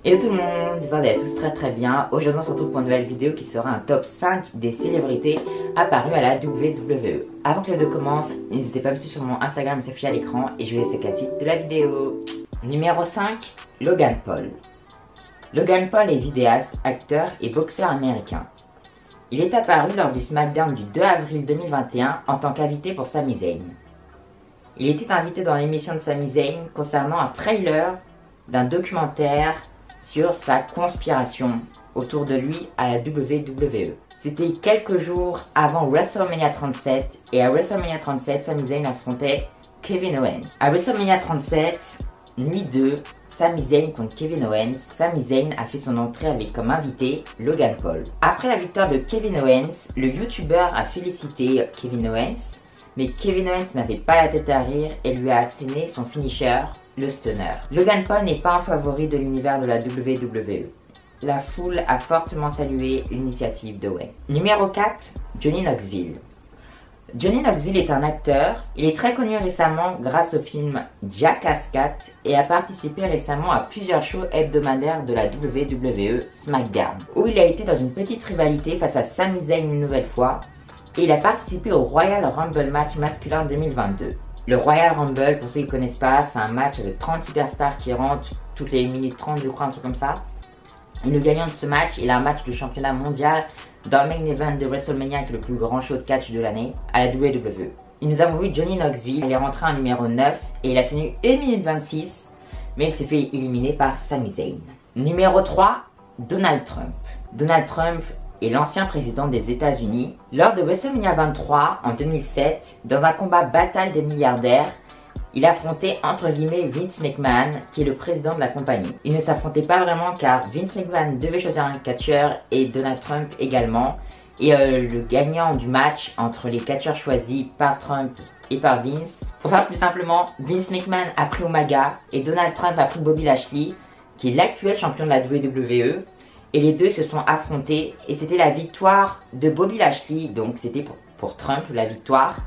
Hello tout le monde, j'espère que vous allez tous très bien. Aujourd'hui on se retrouve pour une nouvelle vidéo qui sera un top 5 des célébrités apparues à la WWE. Avant que la vidéo commence, n'hésitez pas à me suivre sur mon Instagram, s'affiche à l'écran et je vous laisse avec la suite de la vidéo. Numéro 5, Logan Paul. Logan Paul est vidéaste, acteur et boxeur américain. Il est apparu lors du SmackDown du 2 avril 2021 en tant qu'invité pour Sami Zayn. Il était invité dans l'émission de Sami Zayn concernant un trailer d'un documentaire sur sa conspiration autour de lui à la WWE. C'était quelques jours avant WrestleMania 37 et à WrestleMania 37, Sami Zayn affrontait Kevin Owens. À WrestleMania 37, nuit 2, Sami Zayn contre Kevin Owens, Sami Zayn a fait son entrée avec comme invité Logan Paul. Après la victoire de Kevin Owens, le YouTuber a félicité Kevin Owens, mais Kevin Owens n'avait pas la tête à rire et lui a asséné son finisher, le stunner. Logan Paul n'est pas un favori de l'univers de la WWE. La foule a fortement salué l'initiative d'Owens. Numéro 4, Johnny Knoxville. Johnny Knoxville est un acteur. Il est très connu récemment grâce au film Jackass 4 et a participé récemment à plusieurs shows hebdomadaires de la WWE SmackDown, où il a été dans une petite rivalité face à Sami Zayn une nouvelle fois. Et il a participé au Royal Rumble match masculin 2022. Le Royal Rumble, pour ceux qui ne connaissent pas, c'est un match avec 30 superstars qui rentrent toutes les minutes 30, je crois, un truc comme ça. Et le gagnant de ce match, il a un match de championnat mondial dans le main event de WrestleMania, qui est le plus grand show de catch de l'année, à la WWE. Et nous avons vu Johnny Knoxville, il est rentré en numéro 9 et il a tenu 1 minute 26, mais il s'est fait éliminer par Sami Zayn. Numéro 3, Donald Trump. Donald Trump est l'ancien président des États-Unis. Lors de WrestleMania 23 en 2007, dans un combat bataille des milliardaires, il affrontait entre guillemets Vince McMahon, qui est le président de la compagnie. Il ne s'affrontait pas vraiment car Vince McMahon devait choisir un catcheur et Donald Trump également. Et le gagnant du match entre les catcheurs choisis par Trump et par Vince, pour faire plus simplement, Vince McMahon a pris Umaga et Donald Trump a pris Bobby Lashley, qui est l'actuel champion de la WWE. Et les deux se sont affrontés et c'était la victoire de Bobby Lashley, donc c'était pour Trump la victoire.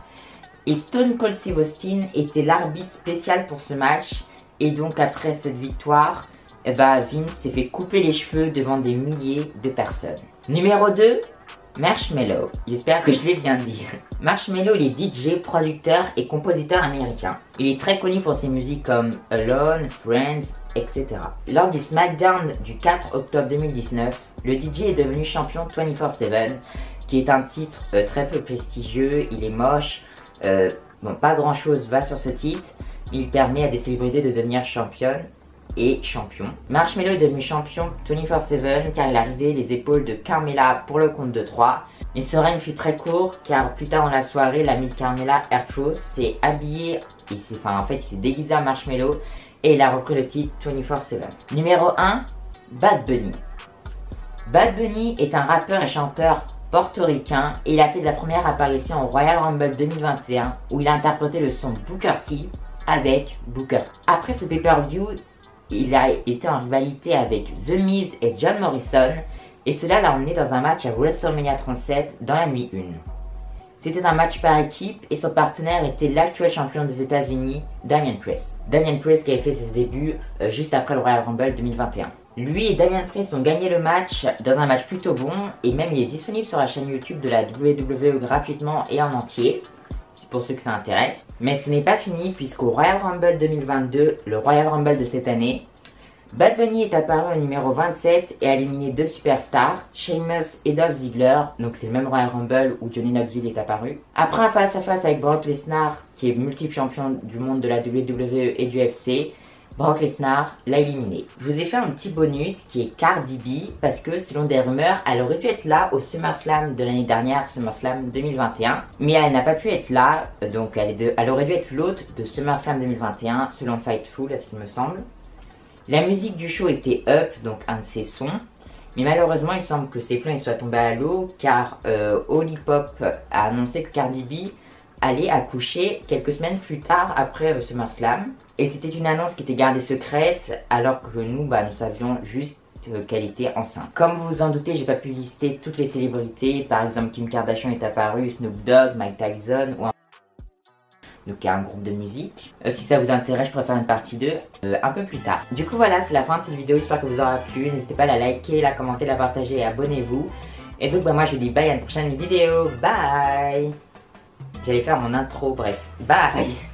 Et Stone Cold Steve Austin était l'arbitre spécial pour ce match. Et donc après cette victoire, Vince s'est fait couper les cheveux devant des milliers de personnes. Numéro 2, Marshmello. J'espère que je l'ai bien dit. Marshmello, il est DJ, producteur et compositeur américain. Il est très connu pour ses musiques comme Alone, Friends, etc. Lors du SmackDown du 4 octobre 2019, le DJ est devenu champion 24/7, qui est un titre très peu prestigieux, il est moche, bon, pas grand chose va sur ce titre, mais il permet à des célébrités de devenir championnes et champion. Marshmello est devenu champion 24/7 car il a arrivé les épaules de Carmella pour le compte de 3. Mais ce règne fut très court car plus tard dans la soirée, l'ami de Carmella, R-Truth, s'est habillé, il s'est déguisé en Marshmello et il a repris le titre 24/7. Numéro 1, Bad Bunny. Bad Bunny est un rappeur et chanteur portoricain et il a fait sa première apparition au Royal Rumble 2021 où il a interprété le son Booker T avec Booker T. Après ce pay-per-view, il a été en rivalité avec The Miz et John Morrison et cela l'a emmené dans un match à WrestleMania 37 dans la nuit 1. C'était un match par équipe et son partenaire était l'actuel champion des États-Unis, Damian Priest. Damian Priest qui avait fait ses débuts juste après le Royal Rumble 2021. Lui et Damian Priest ont gagné le match dans un match plutôt bon et même il est disponible sur la chaîne YouTube de la WWE gratuitement et en entier, pour ceux que ça intéresse. Mais ce n'est pas fini puisqu'au Royal Rumble 2022, le Royal Rumble de cette année, Bad Bunny est apparu au numéro 27 et a éliminé 2 superstars, Sheamus et Dolph Ziggler, donc c'est le même Royal Rumble où Johnny Knoxville est apparu. Après un face-à-face avec Brock Lesnar, qui est multiple champion du monde de la WWE et du UFC, Brock Lesnar l'a éliminé. Je vous ai fait un petit bonus qui est Cardi B, parce que selon des rumeurs, elle aurait dû être là au SummerSlam de l'année dernière, SummerSlam 2021, mais elle n'a pas pu être là, donc elle aurait dû être l'hôte de SummerSlam 2021, selon Fightful, à ce qu'il me semble. La musique du show était Up, donc un de ses sons, mais malheureusement il semble que ses plans soient tombés à l'eau car Olipop a annoncé que Cardi B allait accoucher quelques semaines plus tard après SummerSlam. Et c'était une annonce qui était gardée secrète alors que nous savions juste qu'elle était enceinte. Comme vous vous en doutez, j'ai pas pu lister toutes les célébrités, par exemple Kim Kardashian est apparue, Snoop Dogg, Mike Tyson ou donc il y a un groupe de musique. Si ça vous intéresse, je pourrais faire une partie 2 un peu plus tard. Du coup voilà, c'est la fin de cette vidéo, j'espère que vous aura plu. N'hésitez pas à la liker, la commenter, la partager et abonnez-vous. Et donc moi je vous dis bye à une prochaine vidéo, bye. J'allais faire mon intro, bref, bye.